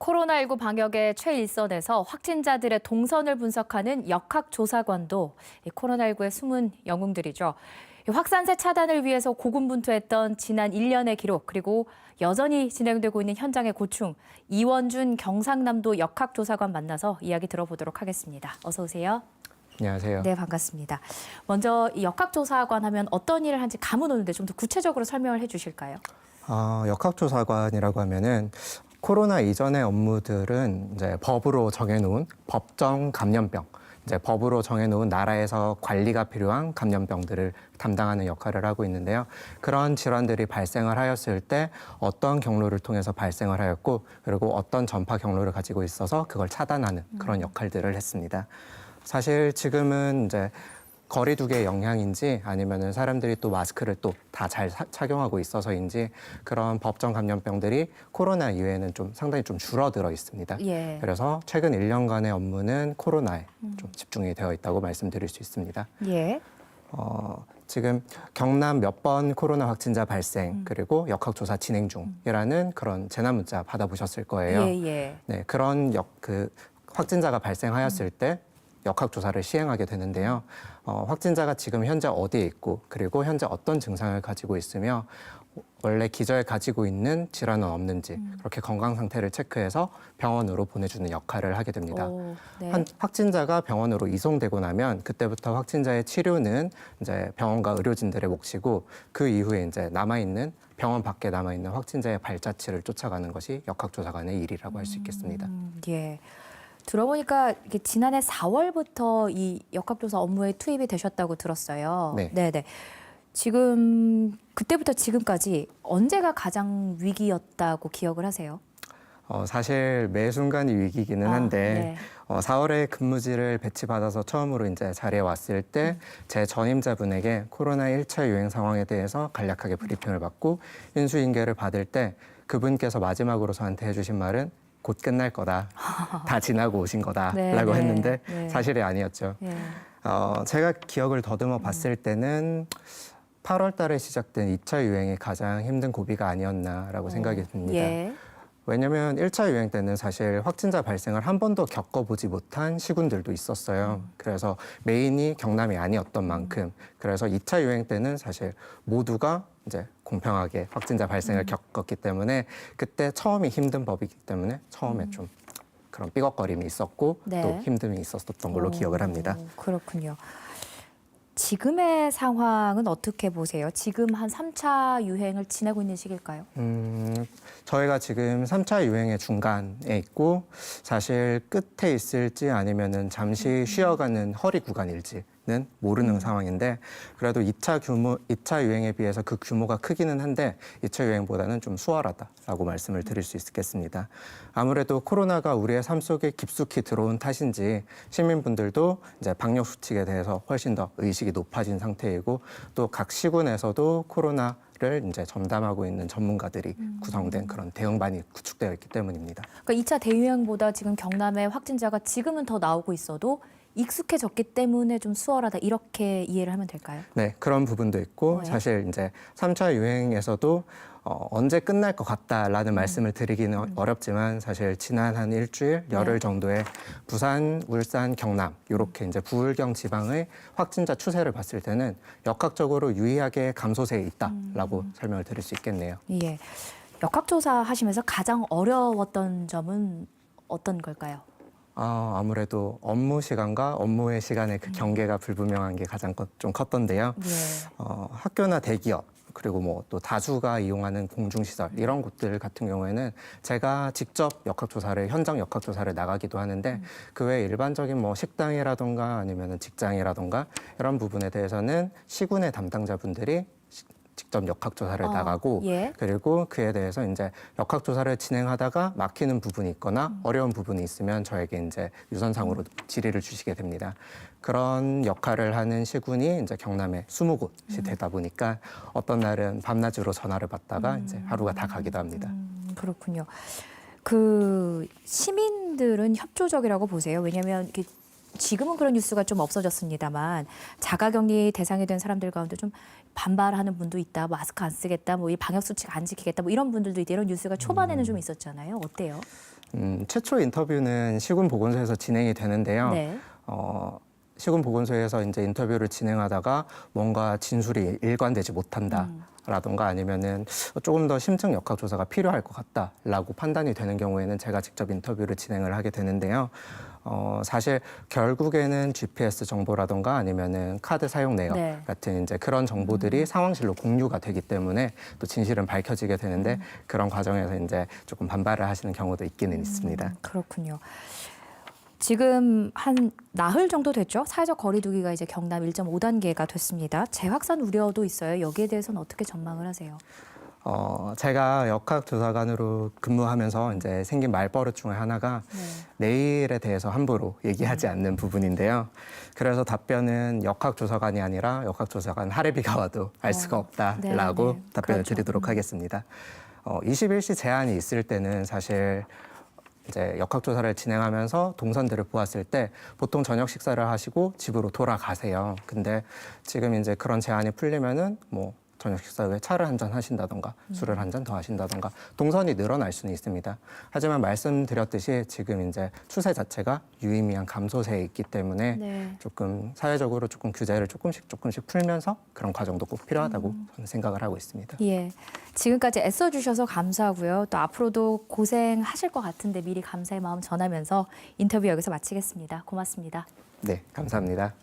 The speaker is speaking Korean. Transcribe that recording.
코로나19 방역의 최일선에서 확진자들의 동선을 분석하는 역학조사관도 코로나19의 숨은 영웅들이죠. 확산세 차단을 위해서 고군분투했던 지난 1년의 기록, 그리고 여전히 진행되고 있는 현장의 고충, 이원준 경상남도 역학조사관 만나서 이야기 들어보도록 하겠습니다. 어서 오세요. 안녕하세요. 네, 반갑습니다. 먼저 이 역학조사관 하면 어떤 일을 하는지 감은 오는데 좀 더 구체적으로 설명을 해주실까요? 역학조사관이라고 하면은 코로나 이전의 업무들은 이제 법으로 정해놓은 법정 감염병, 이제 법으로 정해놓은 나라에서 관리가 필요한 감염병들을 담당하는 역할을 하고 있는데요. 그런 질환들이 발생을 하였을 때 어떤 경로를 통해서 발생을 하였고, 그리고 어떤 전파 경로를 가지고 있어서 그걸 차단하는 그런 역할들을 했습니다. 사실 지금은 이제 거리 두기의 영향인지 아니면은 사람들이 또 마스크를 또 다 잘 착용하고 있어서인지 그런 법정 감염병들이 코로나 이후에는 좀 상당히 좀 줄어들어 있습니다. 예. 그래서 최근 1년간의 업무는 코로나에 좀 집중이 되어 있다고 말씀드릴 수 있습니다. 예. 지금 경남 몇 번 코로나 확진자 발생 그리고 역학조사 진행 중이라는 그런 재난 문자 받아보셨을 거예요. 예. 네, 그런 확진자가 발생하였을 때 역학조사를 시행하게 되는데요. 확진자가 지금 현재 어디에 있고 그리고 현재 어떤 증상을 가지고 있으며 원래 기저에 가지고 있는 질환은 없는지 그렇게 건강 상태를 체크해서 병원으로 보내주는 역할을 하게 됩니다. 네. 한 확진자가 병원으로 이송되고 나면 그때부터 확진자의 치료는 이제 병원과 의료진들의 몫이고 그 이후에 이제 병원 밖에 남아있는 확진자의 발자취를 쫓아가는 것이 역학조사관의 일이라고 할 수 있겠습니다. 예. 들어보니까 이게 지난해 4월부터 이 역학조사 업무에 투입이 되셨다고 들었어요. 네. 네네. 지금 그때부터 지금까지 언제가 가장 위기였다고 기억을 하세요? 사실 매 순간이 위기기는 한데 네. 4월에 근무지를 배치받아서 처음으로 이제 자리에 왔을 때 제 전임자분에게 코로나 1차 유행 상황에 대해서 간략하게 브리핑을 받고 인수인계를 받을 때 그분께서 마지막으로 저한테 해주신 말은 곧 끝날 거다. 다 지나고 오신 거다라고 했는데 사실이 아니었죠. 네. 제가 기억을 더듬어 봤을 때는 8월 달에 시작된 2차 유행이 가장 힘든 고비가 아니었나라고 생각이 듭니다. 예. 왜냐하면 1차 유행 때는 사실 확진자 발생을 한 번도 겪어보지 못한 시군들도 있었어요. 그래서 메인이 경남이 아니었던 만큼 그래서 2차 유행 때는 사실 모두가 이제 공평하게 확진자 발생을 겪었기 때문에 그때 처음이 힘든 법이기 때문에 처음에 좀 그런 삐걱거림이 있었고 네. 또 힘듦이 있었던 걸로 기억을 합니다. 그렇군요. 지금의 상황은 어떻게 보세요? 지금 한 3차 유행을 지내고 있는 시기일까요? 저희가 지금 3차 유행의 중간에 있고 사실 끝에 있을지 아니면은 잠시 쉬어가는 허리 구간일지는 모르는 상황인데 그래도 2차 유행에 비해서 그 규모가 크기는 한데 2차 유행보다는 좀 수월하다라고 말씀을 드릴 수 있겠습니다. 아무래도 코로나가 우리의 삶 속에 깊숙이 들어온 탓인지 시민분들도 이제 방역 수칙에 대해서 훨씬 더 의식이 높아진 상태이고 또 각 시군에서도 코로나를 이제 전담하고 있는 전문가들이 구성된 그런 대응반이 구축되어 있기 때문입니다. 그러니까 2차 대유행보다 지금 경남의 확진자가 지금은 더 나오고 있어도 익숙해졌기 때문에 좀 수월하다 이렇게 이해를 하면 될까요? 네, 그런 부분도 있고 사실 이제 3차 유행에서도 언제 끝날 것 같다라는 말씀을 드리기는 어렵지만 사실 지난 한 일주일, 열흘 정도의 부산, 울산, 경남 이렇게 이제 부울경 지방의 확진자 추세를 봤을 때는 역학적으로 유의하게 감소세에 있다라고 설명을 드릴 수 있겠네요. 예. 역학조사 하시면서 가장 어려웠던 점은 어떤 걸까요? 아무래도 업무 시간과 업무의 시간의 그 경계가 불분명한 게 가장 좀 컸던데요. 예. 학교나 대기업 그리고 뭐 또 다수가 이용하는 공중시설 이런 곳들 같은 경우에는 제가 직접 현장 역학조사를 나가기도 하는데 그 외에 일반적인 뭐 식당이라던가 아니면 직장이라던가 이런 부분에 대해서는 시군의 담당자분들이 직접 역학조사를 나가고 그리고 그에 대해서 이제 역학조사를 진행하다가 막히는 부분이 있거나 어려운 부분이 있으면 저에게 이제 유선상으로 질의를 주시게 됩니다. 그런 역할을 하는 시군이 이제 경남에 20곳이 되다 보니까 어떤 날은 밤낮으로 전화를 받다가 이제 하루가 다 가기도 합니다. 그렇군요. 그 시민들은 협조적이라고 보세요? 왜냐하면 이렇게 지금은 그런 뉴스가 좀 없어졌습니다만 자가격리 대상이 된 사람들 가운데 좀 반발하는 분도 있다. 마스크 안 쓰겠다. 뭐 이 방역 수칙 안 지키겠다. 뭐 이런 분들도 있다. 이런 뉴스가 초반에는 좀 있었잖아요. 어때요? 최초 인터뷰는 시군보건소에서 진행이 되는데요. 네. 시군보건소에서 이제 인터뷰를 진행하다가 뭔가 진술이 일관되지 못한다라던가 아니면은 조금 더 심층 역학 조사가 필요할 것 같다라고 판단이 되는 경우에는 제가 직접 인터뷰를 진행을 하게 되는데요. 사실 결국에는 GPS 정보라던가 아니면은 카드 사용 내역 네. 같은 이제 그런 정보들이 상황실로 공유가 되기 때문에 또 진실은 밝혀지게 되는데 그런 과정에서 이제 조금 반발을 하시는 경우도 있기는 있습니다. 그렇군요. 지금 한 나흘 정도 됐죠? 사회적 거리 두기가 이제 경남 1.5단계가 됐습니다. 재확산 우려도 있어요. 여기에 대해서는 어떻게 전망을 하세요? 제가 역학조사관으로 근무하면서 이제 생긴 말버릇 중에 하나가 내일에 대해서 함부로 얘기하지 않는 부분인데요. 그래서 답변은 역학조사관이 아니라 역학조사관 하레비가 와도 알 수가 없다라고 네. 답변을 그렇죠. 드리도록 하겠습니다. 21시 제한이 있을 때는 사실 이제 역학조사를 진행하면서 동선들을 보았을 때 보통 저녁 식사를 하시고 집으로 돌아가세요. 근데 지금 이제 그런 제한이 풀리면은 뭐 저녁 식사 후에 차를 한 잔 하신다던가 술을 한 잔 더 하신다던가 동선이 늘어날 수는 있습니다. 하지만 말씀드렸듯이 지금 이제 추세 자체가 유의미한 감소세에 있기 때문에 네. 조금 사회적으로 조금 규제를 조금씩 풀면서 그런 과정도 꼭 필요하다고 저는 생각을 하고 있습니다. 예. 지금까지 애써주셔서 감사하고요. 또 앞으로도 고생하실 것 같은데 미리 감사의 마음 전하면서 인터뷰 여기서 마치겠습니다. 고맙습니다. 네, 감사합니다.